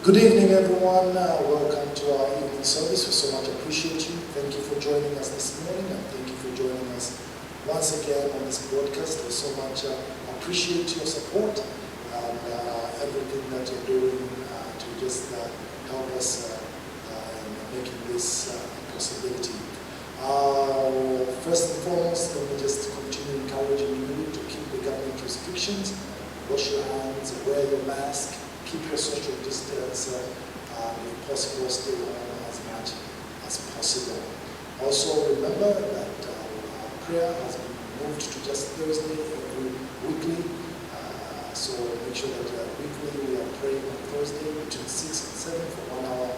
Good evening, everyone. Welcome to our evening service. We so much appreciate you. Thank you for joining us this morning, and thank you for joining us once again on this broadcast. We so much appreciate your support and everything that you're doing to just help us in making this a possibility. First and foremost, let me just continue encouraging you to keep the government restrictions. Wash your hands, wear your mask, keep your social distance, and if possible, stay home as much as possible. Also, remember that our prayer has been moved to just Thursday every weekly. So make sure that weekly we are praying on Thursday between 6 and 7 for 1 hour.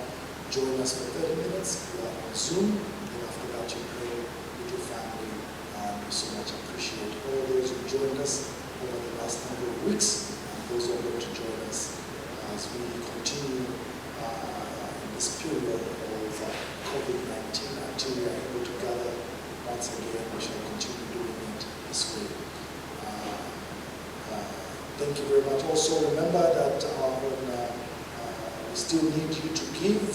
Join us for 30 minutes. We are on Zoom. And after that, you pray with your family. And we so much appreciate all those who joined us over the last number of weeks, and those who are going to join us as we continue in this period of COVID-19 until we are able to gather once again. We shall continue doing it this way. Thank you very much. Also, remember that we still need you to give.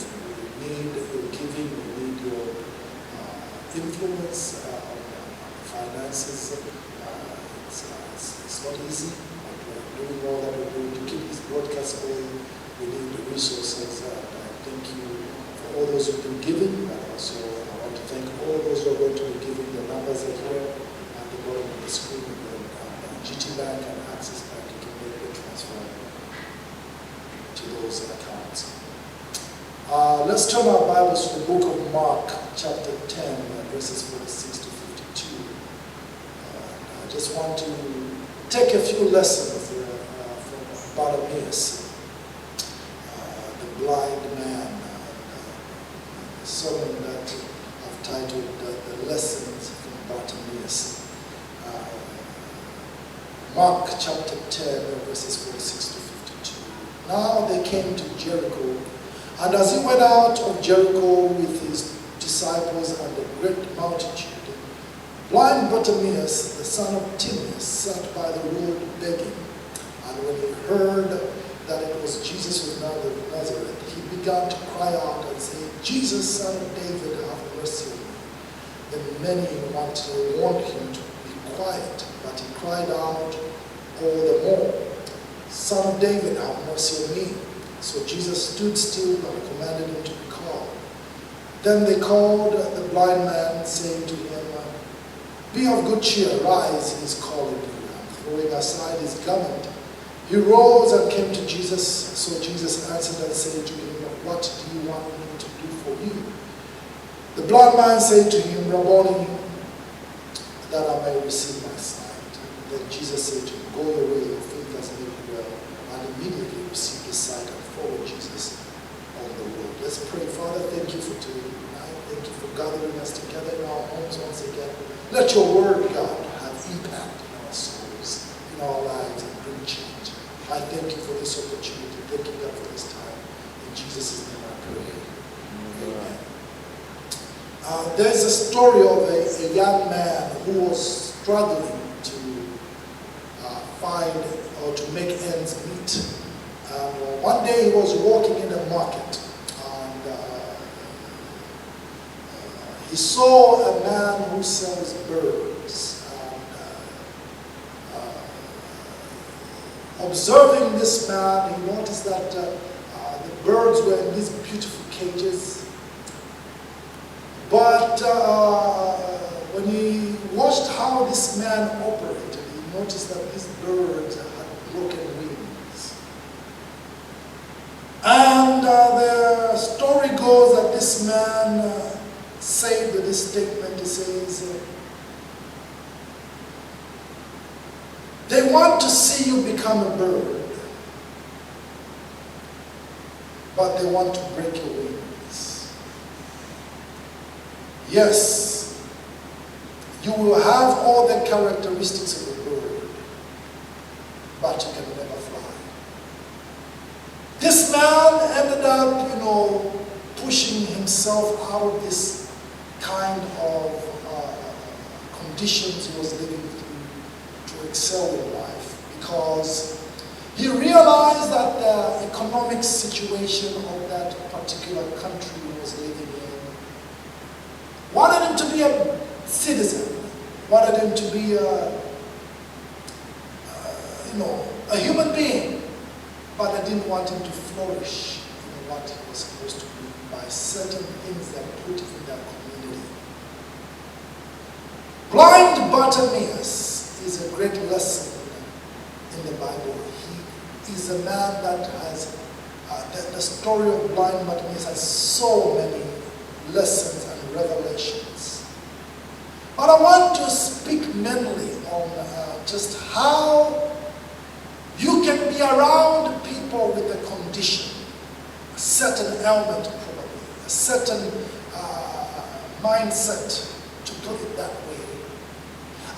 We need your giving. We need your influence on finances. It's not easy, but we're doing all that we're doing to keep this broadcast going. We need the resources. I thank you for all those who've been giving, but also I want to thank all those who are going to be giving. The numbers are here at the bottom of the screen. GT Bank and Access Bank, you can make the transfer to those accounts. Let's turn our Bibles to the book of Mark, chapter 10, verses 46 to 52. I just want to take a few lessons from Bartimaeus, the blind man, a sermon that I've titled The Lessons from Bartimaeus. Mark chapter 10, verses 46 to 52. Now they came to Jericho, and as he went out of Jericho with his disciples and a great multitude, blind Bartimaeus, the son of Timaeus, sat by the road begging. And when he heard that it was Jesus of Nazareth, he began to cry out and say, Jesus, son of David, have mercy on me. Then many wanted to warn him to be quiet, but he cried out all the more, Son of David, have mercy on me. So Jesus stood still and commanded him to be called. Then they called the blind man, saying to him, Be of good cheer, rise, he is calling you. And throwing aside his garment, he rose and came to Jesus. So Jesus answered and said to him, What do you want me to do for you? The blind man said to him, Rabboni, that I may receive my sight. Then Jesus said to him, Go your way, your faith has made you well. And immediately received his sight and followed Jesus on the road. Let's pray. Father, thank you for today. Thank you for gathering us together in our homes once again. Let your word, God, have impact in our souls, in our lives, and bring change. I thank you for this opportunity. Thank you, God, for this time. In Jesus' name I pray. Amen. There's a story of a young man who was struggling to find or to make ends meet. And one day he was walking in the market, and he saw a man who sells birds. And observing this man, he noticed that the birds were in these beautiful cages. But when he watched how this man operated, he noticed that these birds had broken wings. And the story goes that this man said this statement. He says, they want to see you become a bird, but they want to break your wings. Yes, you will have all the characteristics of a bird, but you can never fly. This man ended up, pushing himself out of this kind of conditions he was living through to excel in life, because He realized that the economic situation of that particular country he was living in wanted him to be a citizen, wanted him to be a human being, but they didn't want him to flourish in what he was supposed to be by certain things that put in their community. Blind Bartimaeus is a great lesson in the Bible. He is a man that has, the story of blind Bartimaeus has so many lessons and revelations. But I want to speak mainly on just how you can be around people with a condition, a certain ailment probably, a certain mindset, to put it that way.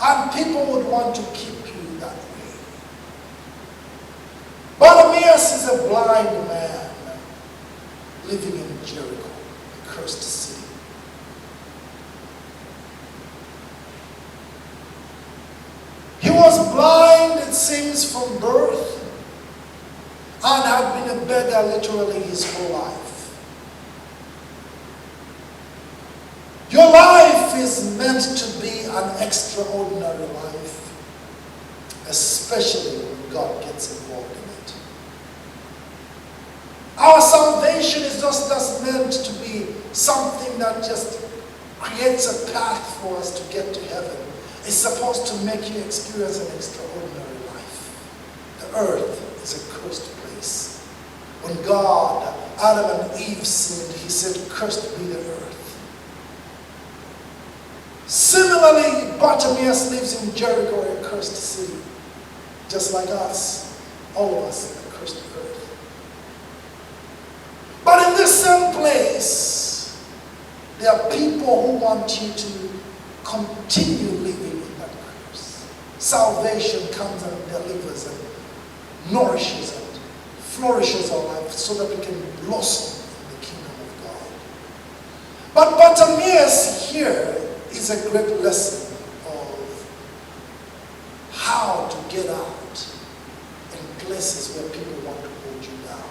And people would want to keep you that way. Bartimaeus is a blind man living in Jericho, a cursed city. He was blind, it seems, from birth, and had been a beggar literally his whole life. Your life is meant to be an extraordinary life, especially when God gets involved in it. Our salvation is just meant to be something that just creates a path for us to get to heaven. It's supposed to make you experience an extraordinary life. The earth is a cursed place. When God, Adam and Eve sinned, he said, "Cursed be the earth." Similarly, Bartimaeus lives in Jericho, a cursed city, just like us, all of us, a cursed earth. But in this same place, there are people who want you to continue living in that curse. Salvation comes and delivers and nourishes and flourishes our life so that we can blossom in the kingdom of God. But Bartimaeus here is a great lesson of how to get out in places where people want to hold you down.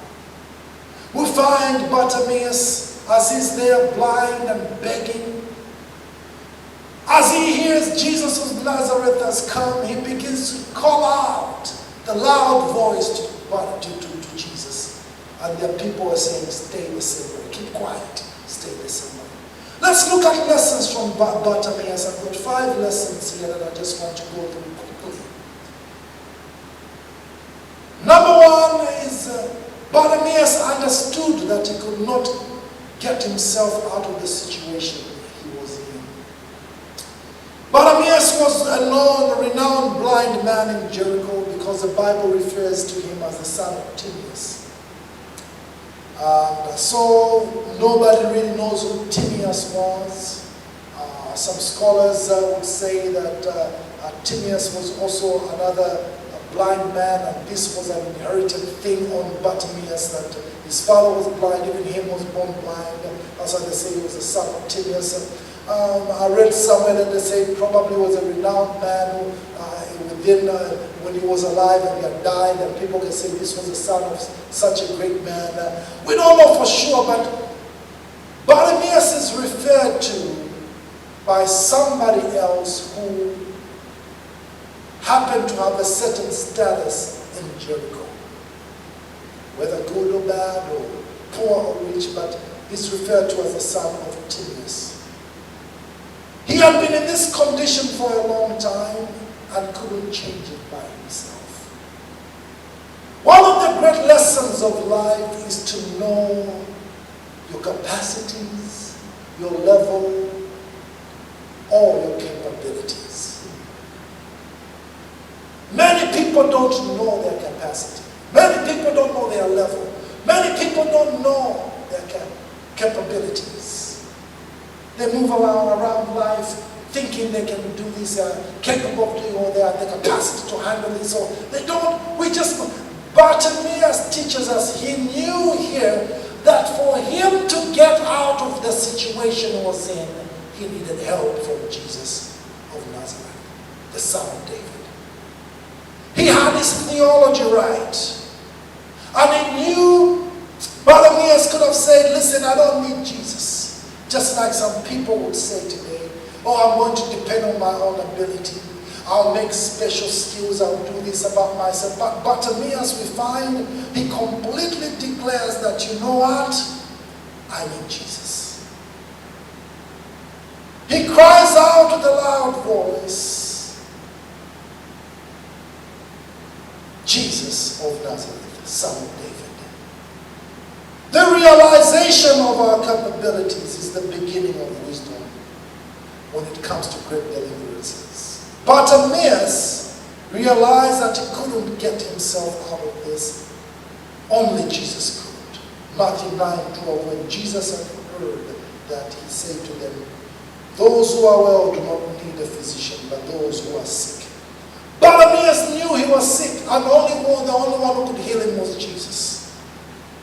We find Bartimaeus as he's there blind and begging. As he hears Jesus of Nazareth has come, he begins to call out the loud voice to Jesus. And the people are saying, "Stay the same way. Keep quiet. Stay the same way." Let's look at lessons from Bartimaeus. I've got 5 lessons here that I just want to go through quickly. Number 1 is Bartimaeus understood that he could not get himself out of the situation he was in. Bartimaeus was a known, renowned blind man in Jericho because the Bible refers to him as the son of Timaeus. So nobody really knows who Timaeus was. Some scholars would say that Timaeus was also another blind man, and this was an inherited thing on Bartimaeus, that his father was blind, even him was born blind. That's why they say he was the son of Timaeus. I read somewhere that they say he probably was a renowned man who, when he was alive and he had died, and people can say this was the son of such a great man. We don't know for sure, but Bartimaeus is referred to by somebody else who happened to have a certain status in Jericho, whether good or bad or poor or rich, but he's referred to as the son of Timaeus. He had been in this condition for a long time and couldn't change it by himself. One of the great lessons of life is to know your capacities, your level, or your capabilities. Many people don't know their capacity. Many people don't know their level. Many people don't know their capabilities. They move around life thinking they can do this, capable of doing, or they have the capacity to handle this, or they don't. Bartimaeus teaches us, he knew here that for him to get out of the situation he was in, he needed help from Jesus of Nazareth, the son of David. He had his theology right. And he knew Bartimaeus could have said, listen, I don't need Jesus. Just like some people would say today, oh, I'm going to depend on my own ability. I'll make special skills, I'll do this about myself. But Bartimaeus, we find, he completely declares that, you know what? I need Jesus. He cries out with a loud voice, Jesus of Nazareth, Son of David. The realization of our capabilities is the beginning of wisdom when it comes to great deliverances. Bartimaeus realized that he couldn't get himself out of this. Only Jesus could. Matthew 9:12, when Jesus had heard that, he said to them, those who are well do not need a physician, but those who are sick. Bartimaeus knew he was sick, and the only one who could heal him was Jesus.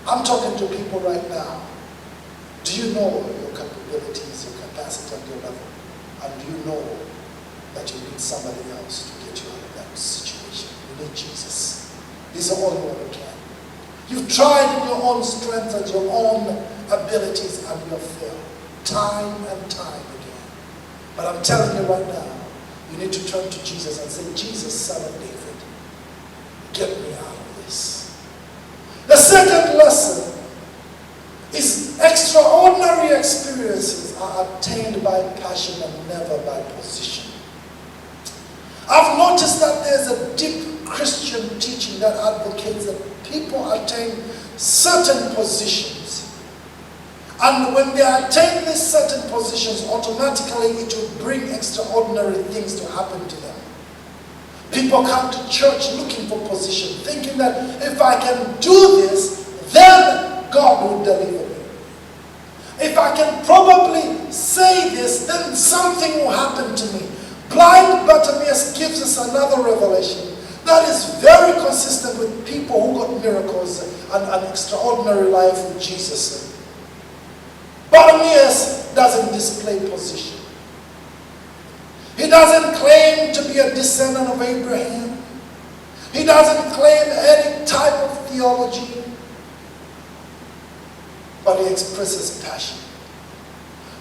I'm talking to people right now. Do you know your capabilities, your capacity, and your level? And do you know that you need somebody else to get you out of that situation? You need Jesus. He's the only one who can. You've tried in your own strength and your own abilities, and you have failed time and time again. But I'm telling you right now, you need to turn to Jesus and say, Jesus, Son of David, get me out of this. The second lesson is extraordinary experiences are attained by passion and never by position. I've noticed that there's a deep Christian teaching that advocates that people attain certain positions. And when they attain these certain positions, automatically it will bring extraordinary things to happen to them. People come to church looking for position, thinking that if I can do this, then God will deliver me. If I can probably say this, then something will happen to me. Blind Bartimaeus gives us another revelation that is very consistent with people who got miracles and an extraordinary life with Jesus. Bartimaeus doesn't display position. He doesn't claim to be a descendant of Abraham. He doesn't claim any type of theology. But he expresses passion.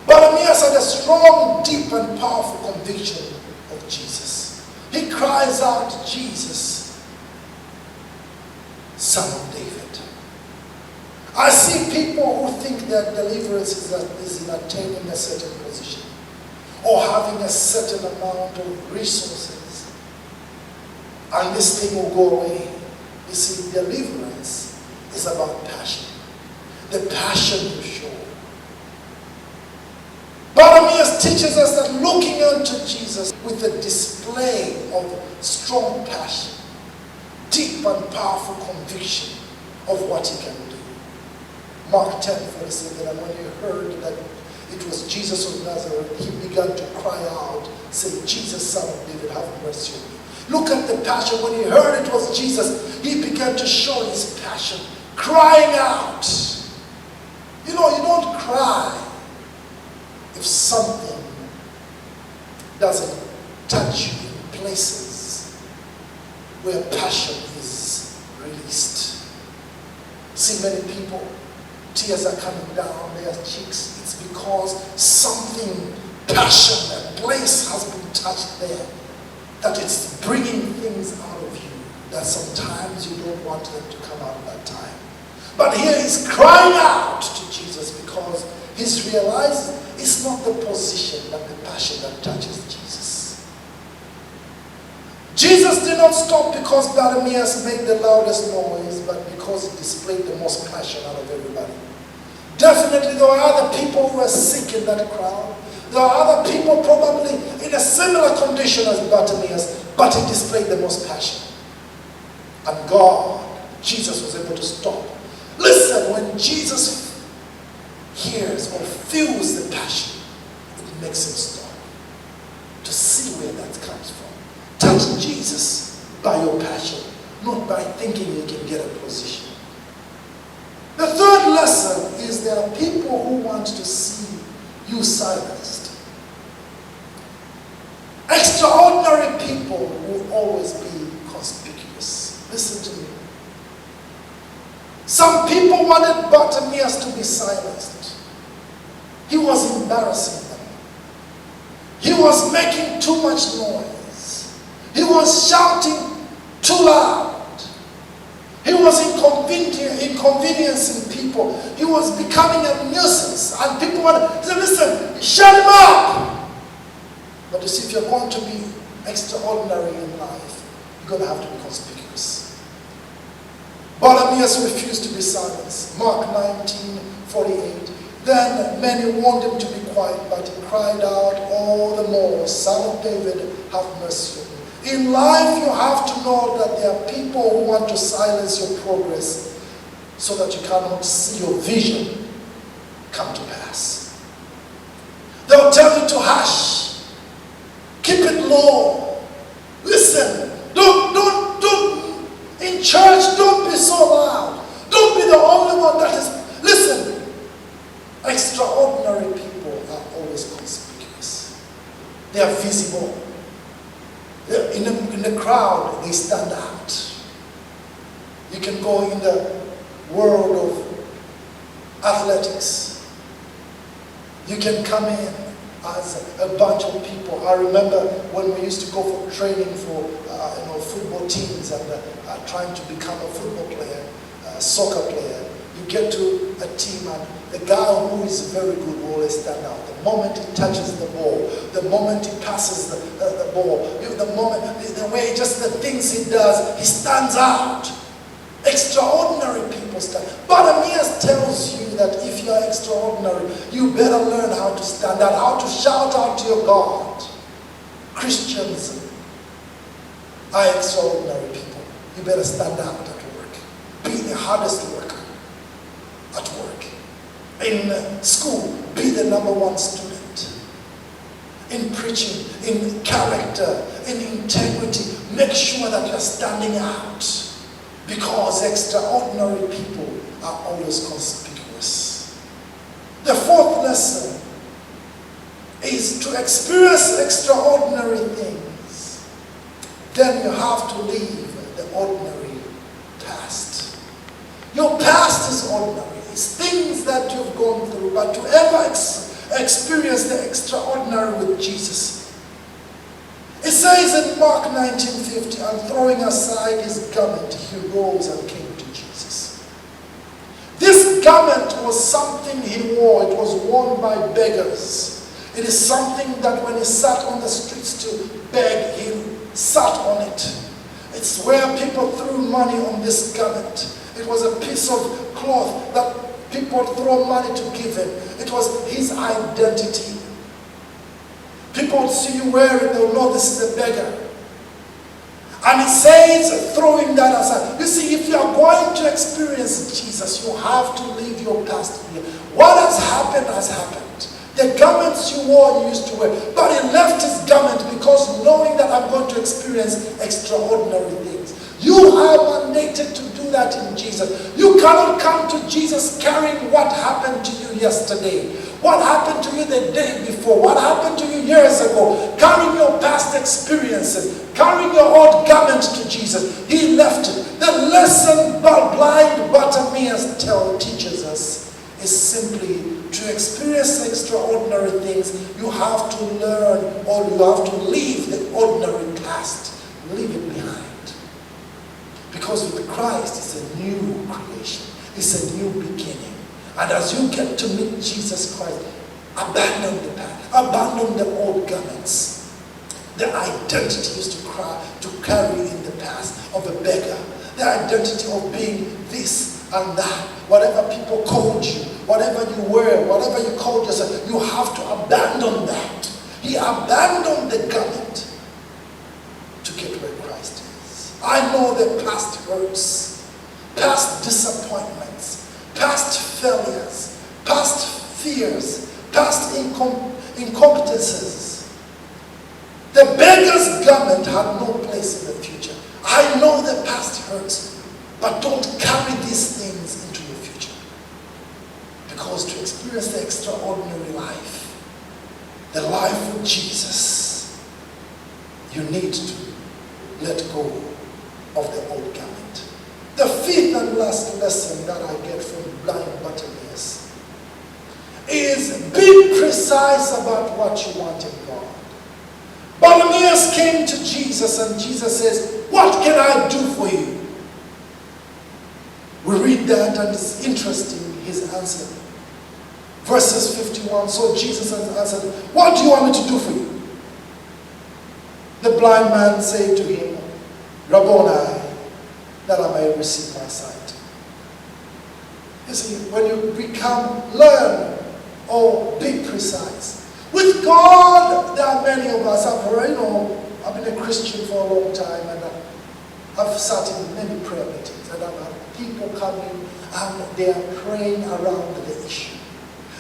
Bartimaeus had a strong, deep, and powerful conviction of Jesus. He cries out, Jesus, Son of David. I see people who think that deliverance is in attaining a certain position or having a certain amount of resources, and this thing will go away. You see, deliverance is about passion. The passion to show. Bartimaeus teaches us that looking unto Jesus with a display of strong passion, deep and powerful conviction of what he can do. Mark 10:47, and when he heard that it was Jesus of Nazareth, he began to cry out, saying, Jesus, Son of David, have mercy on me. Look at the passion. When he heard it was Jesus, he began to show his passion, crying out. You know, you don't cry if something doesn't touch you in places where passion is released. See, many people, tears are coming down their cheeks. It's because something, passion, a place has been touched there, that it's bringing things out of you that sometimes you don't want them to come out at that time. But here he's crying out to Jesus because he's realized it's not the position but the passion that touches Jesus. Jesus did not stop because Bartimaeus made the loudest noise, but because he displayed the most passion out of everybody. Definitely there were other people who were sick in that crowd. There are other people probably in a similar condition as Bartimaeus, but he displayed the most passion. And God, Jesus was able to stop. Listen, when Jesus hears or feels the passion, it makes him stop to see where that comes from. Touch Jesus by your passion, not by thinking you can get a position. The third lesson is there are people who want to see you silenced. Extraordinary people will always be conspicuous. Listen to me. Some people wanted Bartimaeus to be silenced. He was embarrassing them. He was making too much noise. He was shouting too loud. He was inconveniencing people. He was becoming a nuisance. And people wanted to say, listen, shut him up. But you see, if you're going to be extraordinary in life, you're going to have to be conspicuous. Bartimaeus refused to be silenced. Mark 19:48. Then many warned him to be quiet, but he cried out all the more, Son of David, have mercy on me. In life, you have to know that there are people who want to silence your progress so that you cannot see your vision come to pass. They'll tell you to hush. Keep it low. Listen. Don't. In church, don't be so loud. Don't be the only one that is. Listen. Extraordinary people are always conspicuous. They are visible. In the crowd, they stand out. You can go in the world of athletics. You can come in as a bunch of people. I remember when we used to go for training for football teams and trying to become a football player, soccer player. You get to a team and the guy who is very good will always stand out. The moment he touches the ball, the moment he passes the ball, the way, just the things he does, he stands out. Extraordinary people stand. Bartimaeus tells you that if you are extraordinary, you better learn how to stand out, how to shout out to your God. Christians are extraordinary people. You better stand out at work. Be the hardest worker at work. In school, be the #1 student. In preaching, in character, in integrity, make sure that you're standing out. Because extraordinary people are always conspicuous. The fourth lesson is to experience extraordinary things. Then you have to leave the ordinary past. Your past is ordinary. It's things that you've gone through. But to ever experience the extraordinary with Jesus. It says in Mark 19:50, and throwing aside his garment, he rose and came to Jesus. This garment was something he wore. It was worn by beggars. It is something that when he sat on the streets to beg, he sat on it. It's where people threw money on this garment. It was a piece of cloth that people throw money to give him. It was his identity. People would see you wear it, they'll know this is a beggar. And it says, throwing that aside. You see, if you are going to experience Jesus, you have to leave your past here. What has happened has happened. The garments you wore, you used to wear. But he left his garment because knowing that I'm going to experience extraordinary things. You are mandated to do that in Jesus. You cannot come to Jesus carrying what happened to you yesterday. What happened to you the day before? What happened to you years ago? Carrying your past experiences. Carrying your old garment to Jesus. He left it. The lesson blind Bartimaeus teaches us is simply to experience extraordinary things. You have to learn, or you have to leave the ordinary past. Leave it behind. Because with Christ, it's a new creation. It's a new beginning. And as you get to meet Jesus Christ, abandon the past. Abandon the old garments. The identity used to carry in the past of a beggar. The identity of being this and that. Whatever people called you, whatever you were, whatever you called yourself, you have to abandon that. He abandoned the garment to get where Christ is. I know the past hurts, past disappointments, past failures, past fears, past incompetences. The beggar's garment had no place in the future. I know the past hurts, but don't carry these things into your future. Because to experience the extraordinary life, the life of Jesus, you need to let go of the old garment. The fifth and last lesson that I get from blind Bartimaeus is be precise about what you want in God. Bartimaeus came to Jesus and Jesus says, what can I do for you? We read that and it's interesting, his answer. Verses 51, so Jesus answered, what do you want me to do for you? The blind man said to him, Rabboni, that I may receive my sight. You see, when you learn or be precise. With God, there are many of us. I've been a Christian for a long time and I've sat in many prayer meetings and I've had people come in and they are praying around the issue.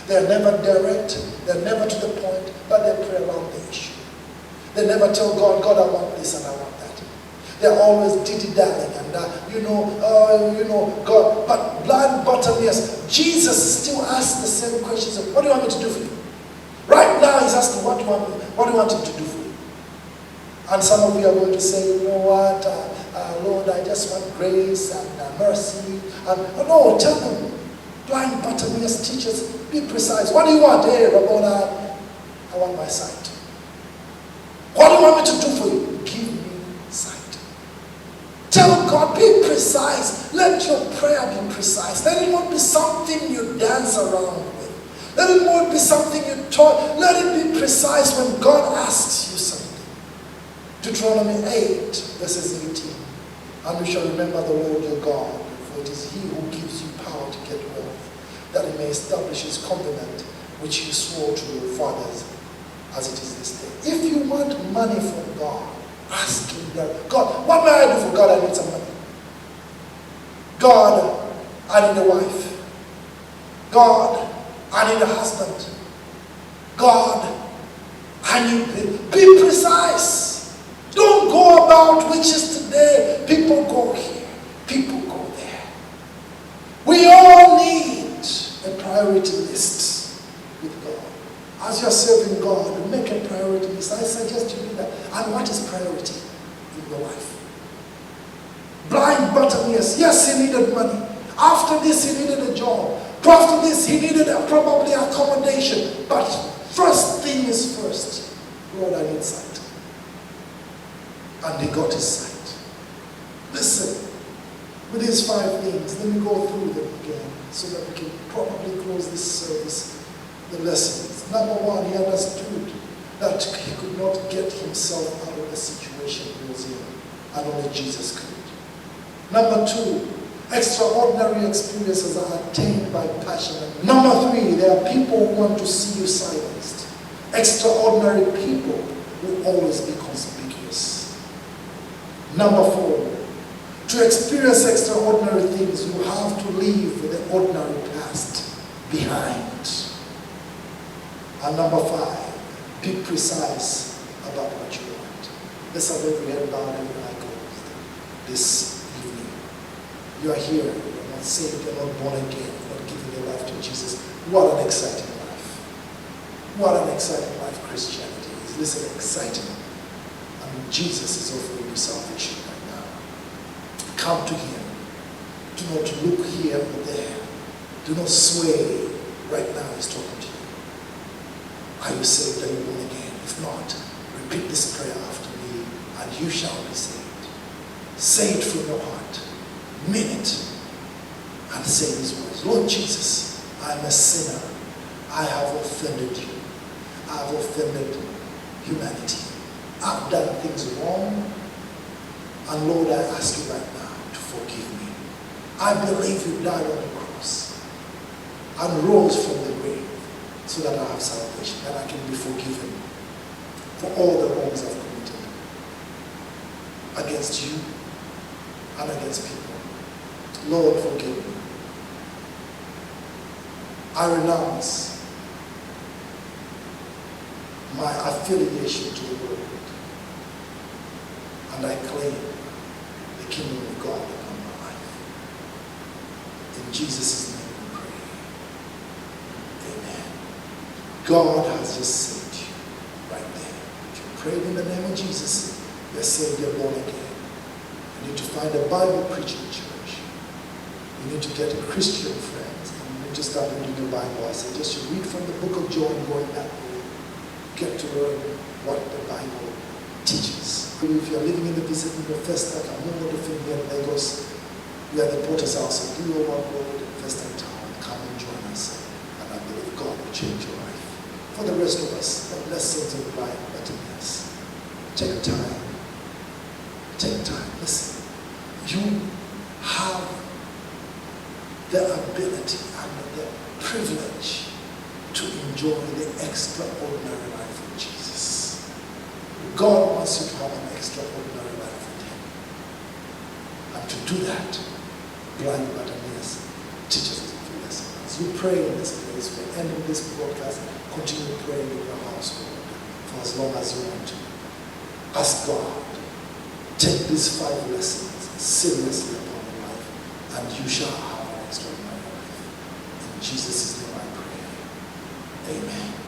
They're never direct, they're never to the point, but they pray around the issue. They never tell God, God, I want this and I want that. They're always diddy-dallying and, God. But blind Bartimaeus, Jesus still asks the same questions of, what do you want me to do for you? Right now he's asking, what do you want him to do for you? And some of you are going to say, you know what, Lord, I just want grace and mercy. No, tell them, blind Bartimaeus teaches, be precise. What do you want? Hey, Rabboni, I want my sight. What do you want me to do for you? Give me sight. Tell God, be precise. Let your prayer be precise. Let it not be something you dance around with. Let it not be something you talk. Let it be precise when God asks you something. Deuteronomy 8, verses 18. And we shall remember the Lord your God, for it is he who gives you power to get wealth, that he may establish his covenant, which he swore to your fathers, as it is this day. If you want money from God, ask him that. God, what may I do for God? I need some money. God, I need a wife. God, I need a husband. God, I need this. Be precise. Don't go about witches today. People go here. People go there. We all need a priority list with God. As you're serving God, make a priority list. I suggest you do that. And what is priority in your life? Blind Bartimaeus, yes, he needed money. After this, he needed a job. After this, he needed probably accommodation. But first thing is first. Lord, I need sight. And he got his sight. Listen, with these 5 things, let me go through them again so that we can probably close this service, the lessons. Number 1, he understood that he could not get himself out of the situation he was in, and only Jesus could. Number 2, extraordinary experiences are attained by passion. Number 3, there are people who want to see you silenced. Extraordinary people will always be conspicuous. Number 4, to experience extraordinary things, you have to leave the ordinary past behind. And number 5, be precise about what you want. Let's have every head bowed and every eye closed this evening. You are here, you're not saved, you're not born again, you're not giving your life to Jesus. What an exciting life. What an exciting life Christianity is. Listen, exciting. And Jesus is offering you salvation right now. Come to him. Do not look here or there. Do not sway. Right now he's talking to you. Are you saved? Are you born again? If not, repeat this prayer after me and you shall be saved. Say it from your heart. Mean it. And say these words. Lord Jesus, I am a sinner. I have offended you. I have offended humanity. I've done things wrong. And Lord, I ask you right now to forgive me. I believe you died on the cross and rose from the grave so that I have salvation, that I can be forgiven for all the wrongs I've committed against you and against people. Lord, forgive me. I renounce my affiliation to the world, and I claim the kingdom of God upon my life. In Jesus' name we pray. Amen. God has just saved you right there. If you prayed in the name of Jesus, you're saved, you're born again. You need to find a Bible preaching church. You need to get Christian friends. And you need to start reading the Bible. I suggest you read from the book of John going that way. Get to learn what the Bible teaches. If you're living in the vicinity of Festac, I'm more the thing here in Lagos. We are the Porter's House of 301 Road in Festac Town. Come and join us. And I believe God will change your life. For the rest of us, the blessings of life, Bartimaeus. Take time. Take time. Listen. You have the ability and the privilege to enjoy the extraordinary life of Jesus. God wants you to have an extraordinary life with Him. And to do that, blind Bartimaeus teaches us through lessons. As you pray in this place, we're ending this broadcast, continue praying in your household for as long as you want to. Ask God, take these 5 lessons seriously upon your life, and you shall have an extraordinary life. In Jesus' name I pray. Amen.